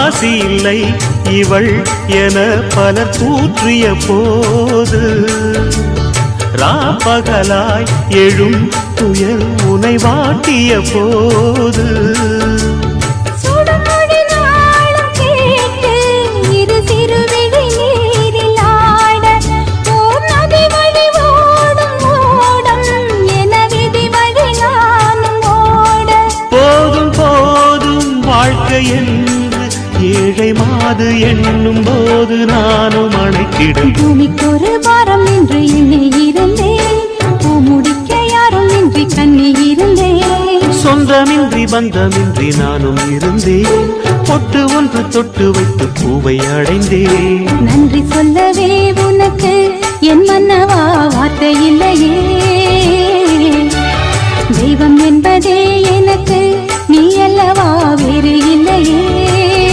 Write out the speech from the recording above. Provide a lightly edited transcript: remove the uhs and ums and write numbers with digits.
ராசி இல்லை இவள் என பலர் தூற்றிய போது ராப்பகலாய் எழும் துயர் உனை வாட்டிய போது என்று ஏழை மாது எண்ணும் போது நானும் அணைத்திடும் பூமிக்கொரு பாரம் என்று எண்ணி இருந்தேன் பூமுடிக்க யாரும் இன்றி கண்ணி இருந்தேன் சொந்தமின்றி பந்தமின்றி நானும் இருந்தேன் பொட்டு ஒன்று தொட்டு வைத்து பூவை அடைந்தேன் நன்றி சொல்லவே உனக்கு என் மன்னவா வார்த்தை இல்லையே தெய்வம் என்பதே எனக்கு நீ அல்லவா வேறு இல்லையே